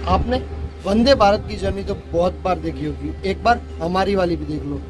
आपने वंदे भारत की जर्नी तो बहुत बार देखी होगी, एक बार हमारी वाली भी देख लो।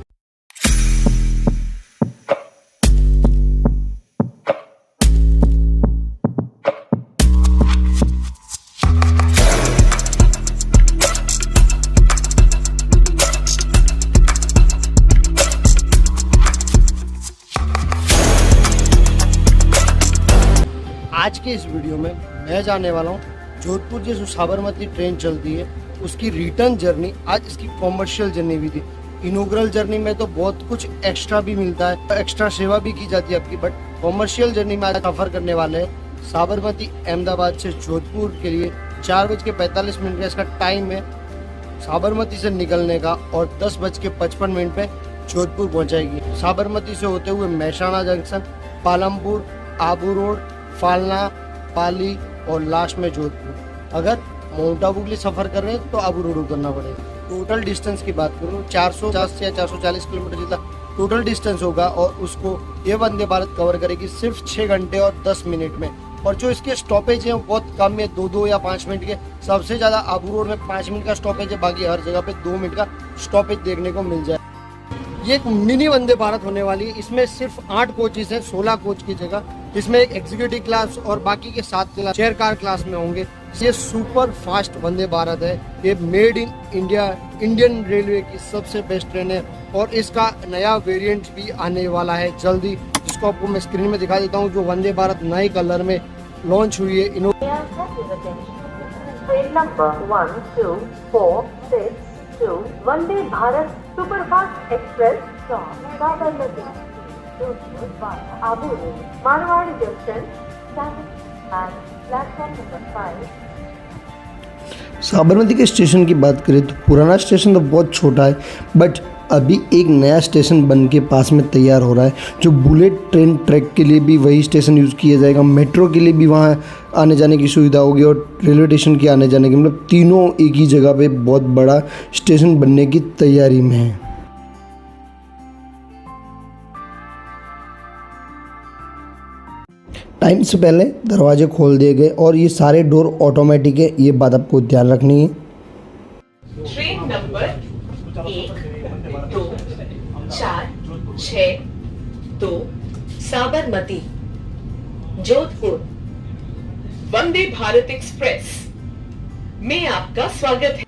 आज के इस वीडियो में मैं जाने वाला हूँ जोधपुर से जो साबरमती ट्रेन चलती है उसकी रिटर्न जर्नी। आज इसकी कॉमर्शियल जर्नी भी थी। इनॉग्रल जर्नी में तो बहुत कुछ एक्स्ट्रा भी मिलता है, एक्स्ट्रा सेवा भी की जाती है आपकी, बट कॉमर्शियल जर्नी में आज सफ़र करने वाले हैं साबरमती अहमदाबाद से जोधपुर के लिए। 4:45 का इसका टाइम है साबरमती से निकलने का और 10:55 पे जोधपुर पहुंचाएगी। साबरमती से होते हुए महसाणा जंक्शन, पालमपुर, आबू रोड, फालना, पाली और लास्ट में जोधपुर। अगर माउंट आबू के लिए सफ़र कर रहे हैं तो आबू रोड उतरना पड़ेगा। टोटल डिस्टेंस की बात करूँ 450 या 440 किलोमीटर जितना टोटल डिस्टेंस होगा और उसको ये वंदे भारत कवर करेगी सिर्फ 6 घंटे और 10 मिनट में। और जो इसके स्टॉपेज हैं वो बहुत कम है, 2 या 5 मिनट के। सबसे ज़्यादा आबू रोड में 5 मिनट का स्टॉपेज है, बाकी हर जगह पे 2 मिनट का स्टॉपेज देखने को मिल जाए। ये एक मिनी वंदे भारत होने वाली है। इसमें सिर्फ 8 कोचेस हैं 16 कोच की जगह, जिसमें एक एग्जीक्यूटिव क्लास और बाकी के 7 चेयर कार क्लास में होंगे। ये सुपर फास्ट वंदे भारत है। ये made in India, Indian railway की सबसे बेस्ट ट्रेन है और इसका नया वेरिएंट भी आने वाला है जल्दी, जिसको आपको मैं स्क्रीन में दिखा देता हूँ। जो वंदे भारत नए कलर में लॉन्च हुई है। Train number 12462 Vande Bharat superfast express from Sabarmati Jodhpur via Abu road, Marwar junction and platform number 5। Sabarmati के स्टेशन की बात करें तो पुराना स्टेशन तो बहुत छोटा है, बट अभी एक नया स्टेशन बन के पास में तैयार हो रहा है। जो बुलेट ट्रेन ट्रैक के लिए भी वही स्टेशन यूज़ किया जाएगा, मेट्रो के लिए भी वहाँ आने जाने की सुविधा होगी और रेलवे स्टेशन के आने जाने की, मतलब तीनों एक ही जगह पे बहुत बड़ा स्टेशन बनने की तैयारी में है। टाइम से पहले दरवाजे खोल दिए गए और ये सारे डोर ऑटोमेटिक है, ये बात आपको ध्यान रखनी है। Train number 1, 2, 4, 6, 2 Sabarmati Jodhpur Vande Bharat express में आपका स्वागत है।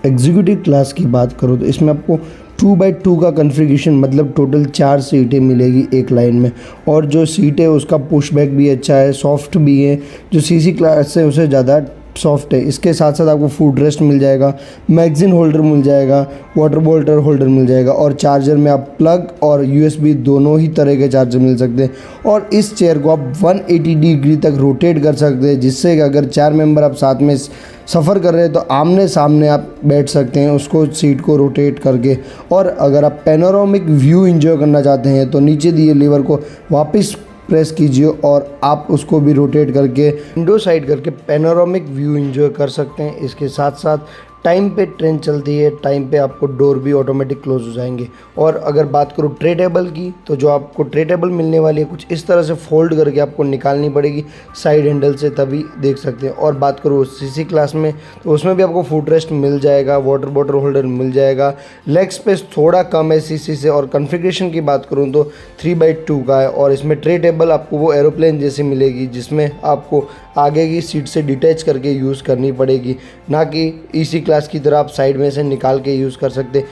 एग्जीक्यूटिव क्लास की बात करो तो इसमें आपको 2x2 का कन्फिगरेशन, मतलब टोटल 4 सीटें मिलेगी एक लाइन में। और जो सीट है उसका पुशबैक भी अच्छा है, सॉफ्ट भी है। जो सीसी क्लास है उससे ज़्यादा सॉफ्ट है। इसके साथ साथ आपको फूड रेस्ट मिल जाएगा, मैगजीन होल्डर मिल जाएगा, वाटर बॉटल होल्डर मिल जाएगा और चार्जर में आप प्लग और USB दोनों ही तरह के चार्जर मिल सकते हैं। और इस चेयर को आप 180 डिग्री तक रोटेट कर सकते हैं, जिससे कि अगर 4 मेंबर आप साथ में सफ़र कर रहे हैं तो आमने सामने आप बैठ सकते हैं उसको सीट को रोटेट करके। और अगर आप पैनोरामिक व्यू एंजॉय करना चाहते हैं तो नीचे दिए लीवर को वापस प्रेस कीजिए और आप उसको भी रोटेट करके विंडो साइड करके पैनोरामिक व्यू एंजॉय कर सकते हैं। इसके साथ साथ टाइम पे ट्रेन चलती है, टाइम पे आपको डोर भी ऑटोमेटिक क्लोज हो जाएंगे। और अगर बात करूँ ट्रे टेबल की, तो जो आपको ट्रे टेबल मिलने वाली है कुछ इस तरह से फोल्ड करके आपको निकालनी पड़ेगी साइड हैंडल से, तभी देख सकते हैं। और बात करूँ CC क्लास में तो उसमें भी आपको फूड रेस्ट मिल जाएगा, वाटर बॉटल होल्डर मिल जाएगा। लेग स्पेस थोड़ा कम है CC से। और कॉन्फ़िगरेशन की बात करूँ तो 3x2 का है और इसमें ट्रे टेबल आपको वो एरोप्लेन जैसी मिलेगी, जिसमें आपको आगे की सीट से डिटैच करके यूज़ करनी पड़ेगी, ना कि EC क्लास की तरह आप साइड में से निकाल के यूज़ कर सकते।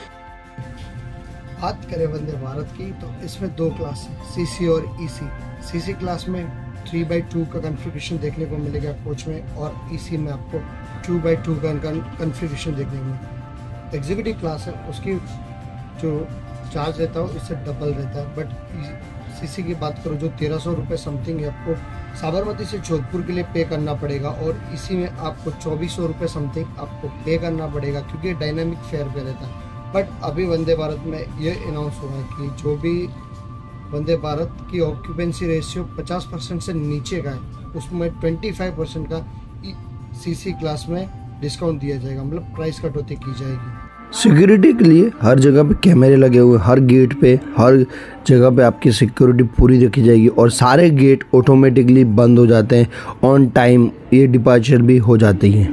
बात करें वंदे भारत की तो इसमें 2 क्लास है, CC और EC। CC क्लास में 3x2 का कॉन्फ़िगरेशन देखने को मिलेगा कोच में और EC में आपको 2x2 का कॉन्फ़िगरेशन देखने को मिलेगा। एग्जीक्यूटिव क्लास है, उसकी जो चार्ज रहता है इससे डबल रहता है। बट CC की बात करो जो 1300 रुपये समथिंग है आपको साबरमती से जोधपुर के लिए पे करना पड़ेगा और इसी में आपको 2400 रुपये समथिंग आपको पे करना पड़ेगा, क्योंकि डायनामिक फेयर पे रहता है। बट अभी वंदे भारत में ये अनाउंस हुआ है कि जो भी वंदे भारत की ऑक्यूपेंसी रेशियो 50% से नीचे का है उसमें 25% का CC क्लास में डिस्काउंट दिया जाएगा, मतलब प्राइस कटौती की जाएगी। सिक्योरिटी के लिए हर जगह पे कैमरे लगे हुए, हर गेट पे, हर जगह पे आपकी सिक्योरिटी पूरी रखी जाएगी और सारे गेट ऑटोमेटिकली बंद हो जाते हैं ऑन टाइम ये डिपार्चर भी हो जाती है।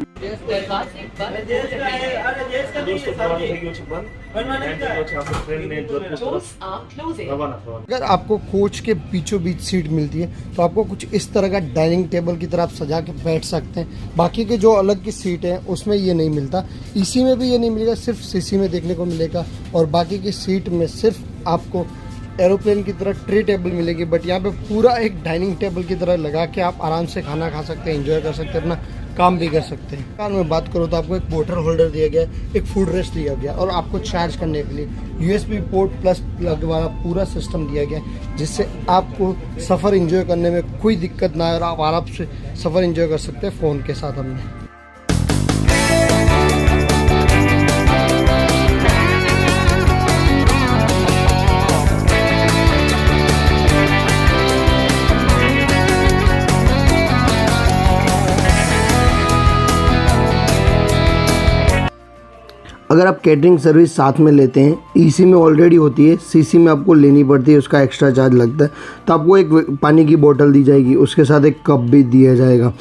अगर आपको कोच के बीचों बीच सीट मिलती है तो आपको कुछ इस तरह का डाइनिंग टेबल की तरह आप सजा के बैठ सकते हैं। बाकी के जो अलग की सीट है उसमें ये नहीं मिलता, इसी में भी ये नहीं मिलेगा, सिर्फ सीसी में देखने को मिलेगा। और बाकी की सीट में सिर्फ आपको एरोप्लेन की तरह ट्रे टेबल मिलेगी, बट यहाँ पे पूरा एक डाइनिंग टेबल की तरह लगा के आप आराम से खाना खा सकते हैं, एंजॉय कर सकते हैं, अपना काम भी कर सकते हैं। कार में बात करो तो आपको एक वाटर होल्डर दिया गया, एक फूड रेस्ट दिया गया और आपको चार्ज करने के लिए USB पोर्ट प्लस प्लग वाला पूरा सिस्टम दिया गया, जिससे आपको सफ़र एंजॉय करने में कोई दिक्कत ना आए और आप आराम से सफ़र एंजॉय कर सकते हैं फ़ोन के साथ हमने। अगर आप कैटरिंग सर्विस साथ में लेते हैं, EC में ऑलरेडी होती है, CC में आपको लेनी पड़ती है, उसका एक्स्ट्रा चार्ज लगता है। तो आपको एक पानी की बोतल दी जाएगी, उसके साथ एक कप भी दिया जाएगा।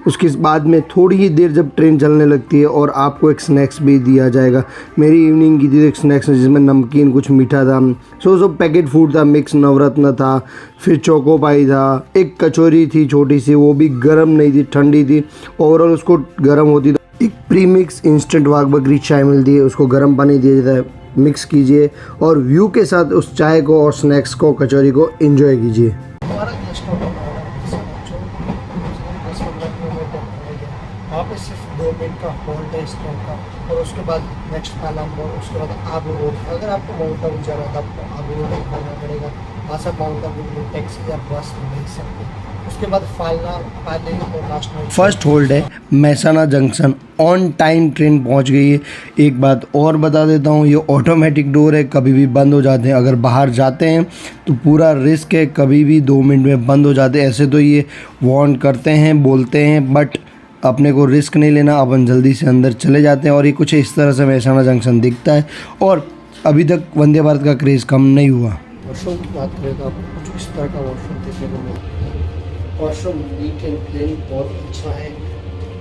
उसके बाद में थोड़ी ही देर जब ट्रेन चलने लगती है और आपको एक स्नैक्स भी दिया जाएगा। मेरी इवनिंग की थी एक स्नैक्स जिसमें नमकीन कुछ मीठा था, सब पैकेट फूड था, मिक्स नवरत्न था, फिर चोको पाई था, एक कचौरी थी छोटी सी, वो भी गर्म नहीं थी, ठंडी थी, ओवरऑल उसको गर्म होती। एक प्री मिक्स इंस्टेंट वाघ बकरी चाय मिलती है, उसको गर्म पानी दिया जाता है, मिक्स कीजिए और व्यू के साथ उस चाय को और स्नैक्स को, कचौरी को एंजॉय कीजिए। वहाँ पे सिर्फ 2 मिनट का होल्ड है इस ट्रेन का और उसके बाद नेक्स्ट पालमपुर, उसके बाद आबू रोड। अगर आपको माउंट आबू जाना है तो आपको आबू रोड करना पड़ेगा, वहाँ से माउंट आबू के लिए टैक्सी या बस मिल सकते हैं। उसके बाद फालना पाले और लास्ट में फर्स्ट होल्ड है Mehsana junction. On time train पहुंच गई है। एक बात और बता देता हूं, ये ऑटोमेटिक डोर है, कभी भी बंद हो जाते हैं। अगर बाहर जाते हैं तो पूरा रिस्क है, कभी भी 2 मिनट में बंद हो जाते हैं। ऐसे तो ये वार्न करते हैं, बोलते हैं, बट अपने को रिस्क नहीं लेना, अपन जल्दी से अंदर चले जाते हैं। और ये कुछ इस तरह से महसाना जंक्शन दिखता है और अभी तक वंदे भारत का क्रेज़ कम नहीं हुआ। वॉशरूम की बात करें तो आपको कुछ इस तरह का वॉशरूम देखने को मिलता है। वॉशरूम नीट एंड क्लीन बहुत अच्छा है।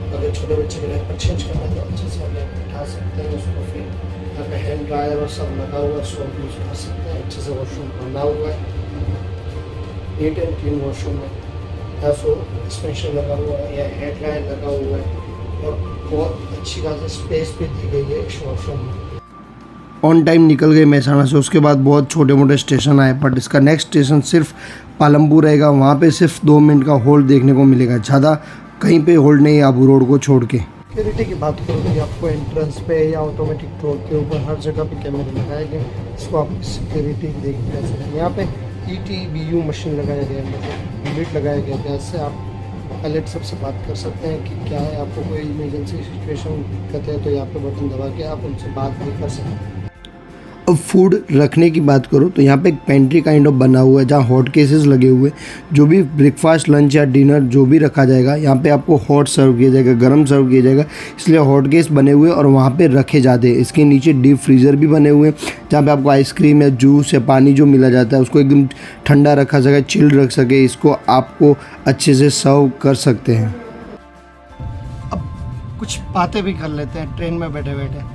अगर छोटे बच्चे के लिए चेंज करना है तो अच्छे से आप उठा सकते हैं उसको। फिर यहाँ पे हैंड ड्रायर और सब लगा हुआ है, सो आप यूज़ कर सकते हैं। अच्छे से वॉशरूम बना हुआ है, नीट एंड क्लीन वॉशरूम है। या सो एक्सपेंशन लगा हुआ है या हेड ड्रायर लगा हुआ है और बहुत अच्छी खासी स्पेस भी दी गई है इस वॉशरूम में। ऑन टाइम निकल गए महसाना से। उसके बाद बहुत छोटे मोटे स्टेशन आए, बट इसका नेक्स्ट स्टेशन सिर्फ पालमपुर रहेगा। वहाँ पे सिर्फ 2 मिनट का होल्ड देखने को मिलेगा, ज़्यादा कहीं पे होल्ड नहीं है आबू रोड को छोड़ के। सिक्योरिटी की बात करो तो आपको एंट्रेंस पे या ऑटोमेटिक डोर के ऊपर हर जगह पे कैमरे लगाए गए, इसको आप सिक्योरिटी देख सकते हैं। यहाँ पे ETBU मशीन लगाया गया है, मतलब यूनिट लगाया गया है, जैसे आप पायलट सबसे बात कर सकते हैं कि क्या है, आपको कोई इमरजेंसी सिचुएशन दिक्कत है तो यहाँ पे बटन दबा के आप उनसे बात भी कर सकते हैं। अब फूड रखने की बात करो तो यहाँ पे एक पेंट्री काइंड ऑफ बना हुआ है जहाँ हॉट केसेस लगे हुए, जो भी ब्रेकफास्ट लंच या डिनर जो भी रखा जाएगा यहाँ पे आपको हॉट सर्व किया जाएगा, गर्म सर्व किया जाएगा, इसलिए हॉट केस बने हुए और वहाँ पे रखे जाते हैं। इसके नीचे डीप फ्रीज़र भी बने हुए हैं जहाँ पे आपको आइसक्रीम या जूस या पानी जो मिला जाता है उसको एकदम ठंडा रखा सके, चिल्ड रख सके, इसको आपको अच्छे से सर्व कर सकते हैं। अब कुछ बातें भी कर लेते हैं ट्रेन में बैठे बैठे।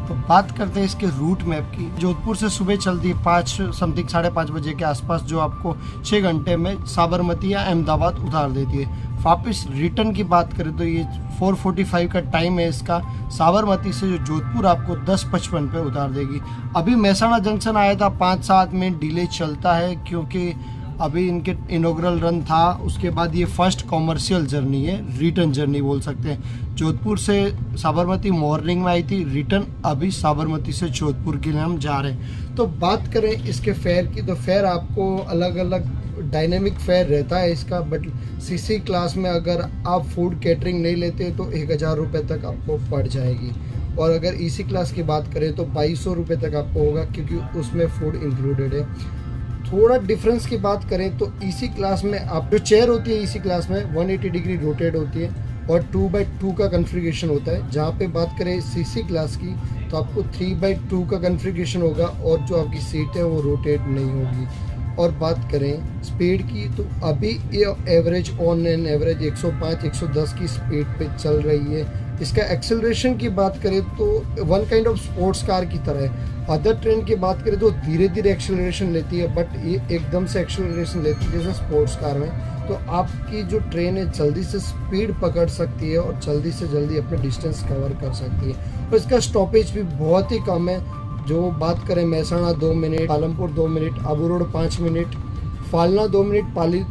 तो बात करते हैं इसके रूट मैप की। जोधपुर से सुबह चलती है 5:30 बजे के आसपास, जो आपको 6 घंटे में साबरमती या अहमदाबाद उतार देती है। वापस रिटर्न की बात करें तो ये 4:45 का टाइम है इसका। साबरमती से जो जोधपुर आपको 10:55 पे उतार देगी। अभी महसाना जंक्शन आया था, 5-7 मिनट डिले चलता है क्योंकि अभी इनके इनॉग्रल रन था। उसके बाद ये फर्स्ट कॉमर्शियल जर्नी है, रिटर्न जर्नी बोल सकते हैं। जोधपुर से साबरमती मॉर्निंग में आई थी, रिटर्न अभी साबरमती से जोधपुर के लिए हम जा रहे हैं। तो बात करें इसके फेयर की तो फेयर आपको अलग अलग डायनेमिक फेयर रहता है इसका, बट CC क्लास में अगर आप फूड कैटरिंग नहीं लेते तो 1000 रुपये तक आपको पड़ जाएगी। और अगर EC क्लास की बात करें तो 2200 रुपये तक आपको होगा, क्योंकि उसमें फूड इंक्लूडेड है। थोड़ा डिफरेंस की बात करें तो EC क्लास में आप जो चेयर होती है EC क्लास में 180 डिग्री रोटेट होती है और 2x2 का कन्फिगरेशन होता है। जहाँ पे बात करें CC क्लास की तो आपको 3x2 का कन्फिगरेशन होगा और जो आपकी सीट है वो रोटेट नहीं होगी। और बात करें स्पीड की, तो अभी ये एवरेज ऑन एन एवरेज 105-110 की स्पीड पे चल रही है। इसका एक्सेलरेशन की बात करें तो one kind of sports car की तरह है। अदर ट्रेन की बात करें तो धीरे धीरे एक्सेलरेशन लेती है, बट ये एकदम से एक्सेलरेशन लेती है जैसे स्पोर्ट्स कार में। तो आपकी जो ट्रेन है जल्दी से स्पीड पकड़ सकती है और जल्दी से जल्दी अपने डिस्टेंस कवर कर सकती है। और इसका स्टॉपेज भी बहुत ही कम है। जो बात करें Mehsana 2 minute, Palampur 2 minute, Abu road 5 minute, Falna 2 minute, Pali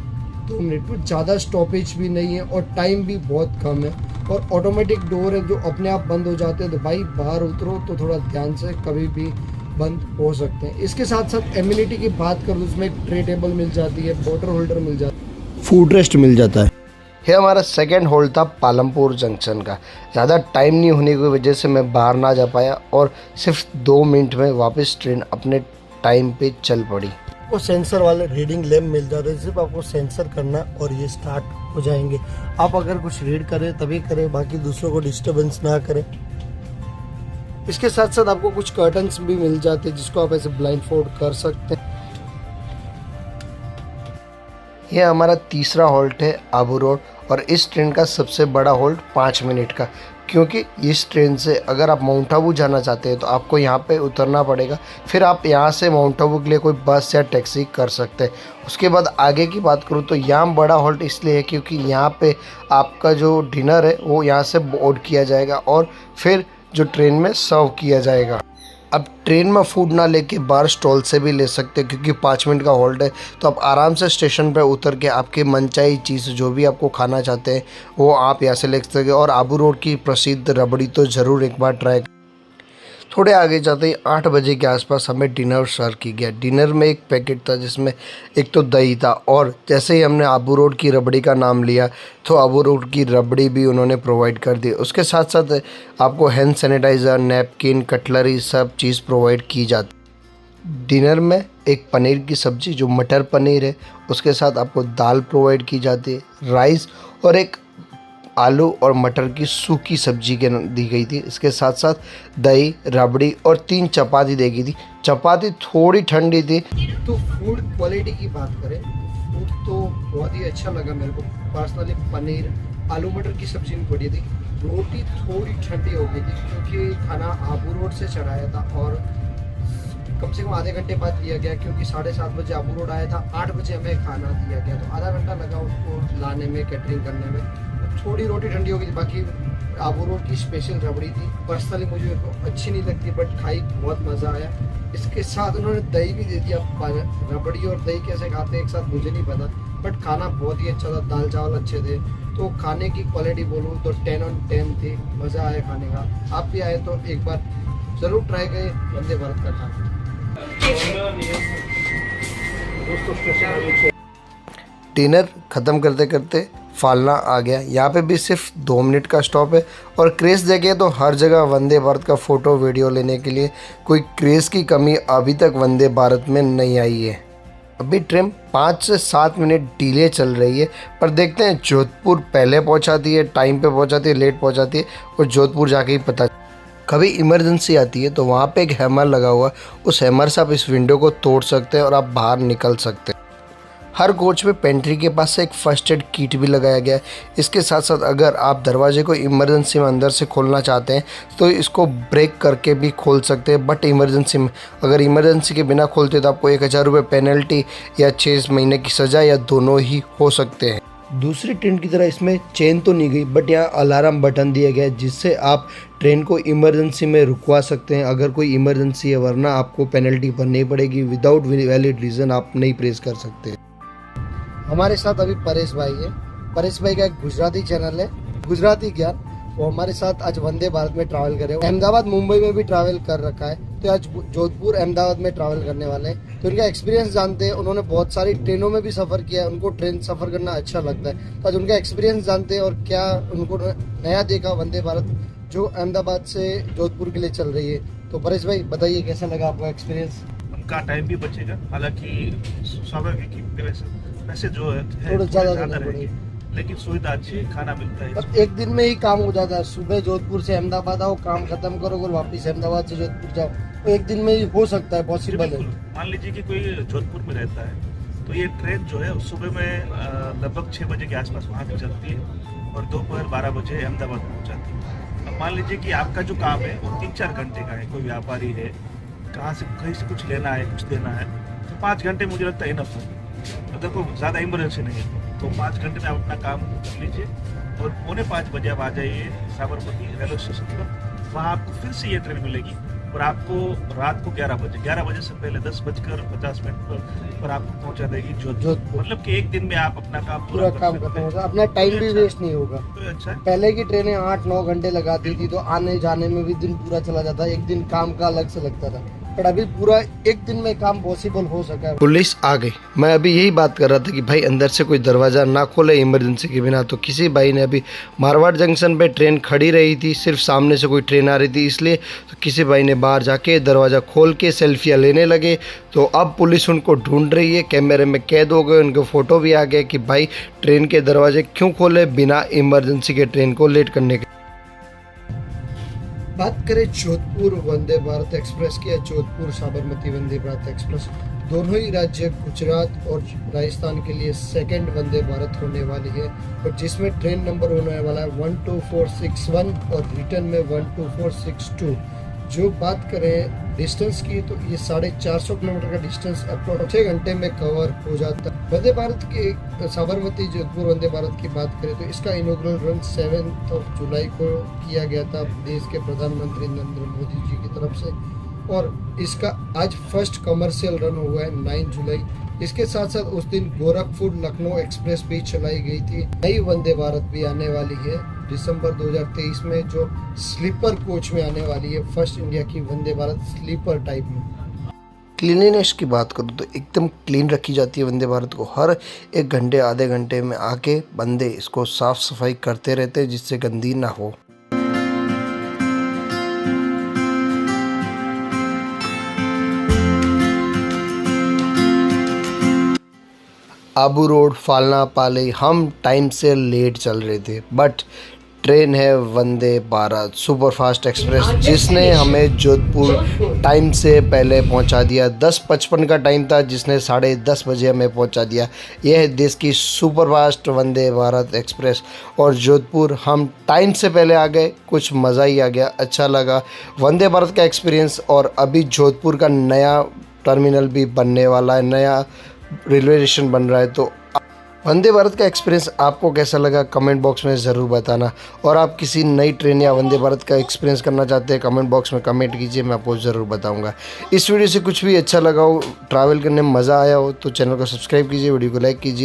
2 minute, तो ज़्यादा स्टॉपेज भी नहीं है और टाइम भी बहुत कम है। और ऑटोमेटिक डोर है जो अपने आप बंद हो जाते हैं, तो भाई बाहर उतरो तो थोड़ा ध्यान से, कभी भी बंद हो सकते हैं। इसके साथ साथ एम्यूनिटी की बात करूँ तो उसमें एक ट्रे टेबल मिल जाती है, वाटर होल्डर मिल जाता है, फूड रेस्ट मिल जाता है। ये हमारा सेकंड होल्ड था पालमपुर जंक्शन का। ज़्यादा टाइम नहीं होने की वजह से मैं बाहर ना जा पाया और सिर्फ 2 मिनट में वापस ट्रेन अपने टाइम पे चल पड़ी। आपको सेंसर वाले रीडिंग लैम्प मिल जाते हैं, सिर्फ आपको सेंसर करना और ये स्टार्ट हो जाएंगे। आप अगर कुछ रीड करें तभी करें, बाकी दूसरों को डिस्टर्बेंस ना करें। इसके साथ साथ आपको कुछ कर्टन्स भी मिल जाते हैं जिसको आप ऐसे ब्लाइंड फोल्ड कर सकते हैं। यह हमारा तीसरा हॉल्ट है आबू रोड और इस ट्रेन का सबसे बड़ा हॉल्ट 5 मिनट का, क्योंकि इस ट्रेन से अगर आप माउंट आबू जाना चाहते हैं तो आपको यहाँ पे उतरना पड़ेगा, फिर आप यहाँ से माउंट आबू के लिए कोई बस या टैक्सी कर सकते हैं। उसके बाद आगे की बात करूँ तो यहाँ बड़ा हॉल्ट इसलिए है क्योंकि यहाँ पे आपका जो डिनर है वो यहाँ से बोर्ड किया जाएगा और फिर जो ट्रेन में सर्व किया जाएगा। अब ट्रेन में फूड ना लेके बाहर स्टॉल से भी ले सकते हैं, क्योंकि 5 मिनट का होल्ड है, तो आप आराम से स्टेशन पर उतर के आपके मनचाही चीज़ जो भी आपको खाना चाहते हैं वो आप यहाँ से ले सकते हैं। और आबू रोड की प्रसिद्ध रबड़ी तो ज़रूर एक बार ट्राई। थोड़े आगे जाते ही 8 बजे के आसपास हमें डिनर सर्व की गया। डिनर में एक पैकेट था जिसमें एक तो दही था, और जैसे ही हमने आबू रोड की रबड़ी का नाम लिया तो आबू रोड की रबड़ी भी उन्होंने प्रोवाइड कर दी। उसके साथ साथ आपको हैंड सैनिटाइज़र, नैपकिन, कटलरी सब चीज़ प्रोवाइड की जाती। डिनर में एक पनीर की सब्ज़ी जो मटर पनीर है, उसके साथ आपको दाल प्रोवाइड की जाती है, राइस और एक आलू और मटर की सूखी सब्जी के दी गई थी। इसके साथ साथ दही, रबड़ी और 3 चपाती दी गई थी। चपाती थोड़ी ठंडी थी। तो फूड क्वालिटी की बात करें, फूड तो बहुत ही अच्छा लगा मेरे को पर्सनली। पनीर, आलू मटर की सब्जी भी बढ़िया थी। रोटी थोड़ी ठंडी हो गई थी क्योंकि खाना आबू रोड से चढ़ाया था और कम से कम आधे घंटे बाद दिया गया, क्योंकि 7:30 बजे आबू रोड आया था, 8 बजे हमें खाना दिया गया, तो आधा घंटा लगा उसको लाने में, कैटरिंग करने में। थोड़ी रोटी ठंडी हो गई थी। बाकी आबू रोड की स्पेशल रबड़ी थी, पर्सनली मुझे अच्छी नहीं लगती बट खाई बहुत मज़ा आया। इसके साथ उन्होंने दही भी दे दिया। रबड़ी और दही कैसे खाते हैं एक साथ मुझे नहीं पता, बट खाना बहुत ही अच्छा था। दाल चावल अच्छे थे, तो खाने की क्वालिटी बोलूँ तो 10 on 10 थी। मज़ा आया खाने का। आप भी आए तो एक बार ज़रूर ट्राई करें वंदे भारत का खाना। डिनर ख़त्म करते करते फालना आ गया। यहाँ पे भी सिर्फ 2 मिनट का स्टॉप है और क्रेज़ देखे तो हर जगह वंदे भारत का फ़ोटो वीडियो लेने के लिए कोई क्रेज़ की कमी अभी तक वंदे भारत में नहीं आई है। अभी ट्रेन 5 से 7 मिनट डिले चल रही है, पर देखते हैं जोधपुर पहले पहुँचाती है, टाइम पे पहुँचाती है, लेट पहुँचाती है, और जोधपुर जाके ही पता। कभी इमरजेंसी आती है तो वहाँ पे एक हैमर लगा हुआ है, उस हैमर से आप इस विंडो को तोड़ सकते हैं और आप बाहर निकल सकते हैं। हर कोच में पेंट्री के पास से एक फर्स्ट एड किट भी लगाया गया है। इसके साथ साथ अगर आप दरवाजे को इमरजेंसी में अंदर से खोलना चाहते हैं तो इसको ब्रेक करके भी खोल सकते हैं, बट इमरजेंसी में अगर इमरजेंसी के बिना खोलते तो आपको 1000 रुपये पेनल्टी या 6 महीने की सज़ा या दोनों ही हो सकते हैं। दूसरी ट्रेन की तरह इसमें चेन तो नहीं गई, बट यहाँ अलार्म बटन दिया गया है जिससे आप ट्रेन को इमरजेंसी में रुकवा सकते हैं अगर कोई इमरजेंसी है, वरना आपको पेनल्टी भरनी पड़ेगी। विदाउट वैलिड रीज़न आप नहीं प्रेस कर सकते। हमारे साथ अभी परेश भाई है। परेश भाई का एक गुजराती चैनल है, गुजराती ज्ञान। वो हमारे साथ आज वंदे भारत में ट्रैवल कर रहे हैं। अहमदाबाद, मुंबई में भी ट्रैवल कर रखा है, तो आज जोधपुर, अहमदाबाद में ट्रैवल करने वाले हैं। तो उनका एक्सपीरियंस जानते हैं। उन्होंने बहुत सारी ट्रेनों में भी सफ़र किया है, उनको ट्रेन सफ़र करना अच्छा लगता है। तो आज उनका एक्सपीरियंस जानते हैं और क्या उनको नया देखा वंदे भारत जो अहमदाबाद से जोधपुर के लिए चल रही है। तो परेश भाई बताइए कैसा लगा आपका एक्सपीरियंस? उनका टाइम भी बचेगा, हालांकि स्वाभाविक वैसे जो है थोड़ा ज़्यादा रहेगी, लेकिन सुविधा अच्छी है, खाना मिलता है। अब एक दिन में ही काम हो जाता है। सुबह जोधपुर से अहमदाबाद आओ, काम खत्म करो और वापस अहमदाबाद से जोधपुर जाओ, तो एक दिन में ही हो सकता है, पॉसिबल है। मान लीजिए कि कोई जोधपुर में रहता है तो ये ट्रेन जो है सुबह में लगभग 6 बजे के आसपास वहाँ से चलती है और दोपहर 12 बजे अहमदाबाद पहुँच जाती है। अब मान लीजिए कि आपका जो काम है वो 3-4 घंटे का है, कोई व्यापारी है, कहीं से कुछ लेना है, कुछ देना है, तो 5 घंटे मुझे लगता है इनफ होगी। अगर कोई ज़्यादा इमरजेंसी नहीं है तो 5 घंटे में आप अपना काम कर लीजिए और 4:45 बजे आप आ जाइए साबरमती रेलवे स्टेशन पर। वहाँ आपको फिर से ये ट्रेन मिलेगी और आपको रात को 11 बजे से पहले 10:50 पर आपको पहुँचा देगी जोधपुर। मतलब कि एक दिन में आप अपना काम पूरा कर काम सकते खत्म हैं। होगा, अपना टाइम भी अच्छा। वेस्ट नहीं होगा। तो अच्छा है। पहले की ट्रेनें 8-9 घंटे लगाती थी तो आने जाने में भी दिन पूरा चला जाता, एक दिन काम का अलग से लगता था, पर अभी पूरा एक दिन में काम पॉसिबल हो सका है। पुलिस आ गई। मैं अभी यही बात कर रहा था कि भाई अंदर से कोई दरवाज़ा ना खोले इमरजेंसी के बिना, तो किसी भाई ने अभी मारवाड़ जंक्शन पे ट्रेन खड़ी रही थी, सिर्फ सामने से कोई ट्रेन आ रही थी इसलिए, तो किसी भाई ने बाहर जाके दरवाज़ा खोल के सेल्फियाँ लेने लगे। तो अब पुलिस उनको ढूंढ रही है, कैमरे में कैद हो गए, उनके फ़ोटो भी आ गए कि भाई ट्रेन के दरवाजे क्यों खोले बिना इमरजेंसी के ट्रेन को लेट करने के। बात करें जोधपुर वंदे भारत एक्सप्रेस की या जोधपुर साबरमती वंदे भारत एक्सप्रेस, दोनों ही राज्य गुजरात और राजस्थान के लिए सेकंड वंदे भारत होने वाली है और जिसमें ट्रेन नंबर होने वाला है 12461 और रिटर्न में 12462। जो बात करें डिस्टेंस की तो ये 450 किलोमीटर का डिस्टेंस अप्रोक्स 6 घंटे में कवर हो जाता है। वंदे भारत के साबरमती जोधपुर वंदे भारत की बात करें तो इसका इनॉग्रल रन 7 जुलाई को किया गया था देश के प्रधानमंत्री नरेंद्र मोदी जी की तरफ से और इसका आज फर्स्ट कमर्शियल रन हुआ है 9 जुलाई। इसके साथ साथ उस दिन गोरखपुर लखनऊ एक्सप्रेस भी चलाई गई थी। नई वंदे भारत भी आने वाली है दिसंबर 2023 में, जो स्लीपर कोच में आने वाली है, फर्स्ट इंडिया की वंदे भारत स्लीपर टाइप में। क्लीनिनेस की बात करूँ तो एकदम क्लीन रखी जाती है वंदे भारत को। हर 1 घंटे आधे घंटे में आके बंदे इसको साफ सफाई करते रहते हैं जिससे गंदी ना हो। आबू रोड फालना पाली हम टाइम से लेट चल रहे थे, बट ट्रेन है वंदे भारत सुपरफास्ट एक्सप्रेस जिसने हमें जोधपुर टाइम से पहले पहुंचा दिया। 10:55 का टाइम था जिसने 10:30 बजे हमें पहुंचा दिया। यह है देश की सुपरफास्ट वंदे भारत एक्सप्रेस और जोधपुर हम टाइम से पहले आ गए, कुछ मज़ा ही आ गया, अच्छा लगा वंदे भारत का एक्सपीरियंस। और अभी जोधपुर का नया टर्मिनल भी बनने वाला है, नया रेलवे स्टेशन बन रहा है। तो वंदे भारत का एक्सपीरियंस आपको कैसा लगा कमेंट बॉक्स में ज़रूर बताना। और आप किसी नई ट्रेन या वंदे भारत का एक्सपीरियंस करना चाहते हैं कमेंट बॉक्स में कमेंट कीजिए, मैं आपको ज़रूर बताऊंगा। इस वीडियो से कुछ भी अच्छा लगा हो, ट्रैवल करने में मज़ा आया हो तो चैनल को सब्सक्राइब कीजिए, वीडियो को लाइक कीजिए।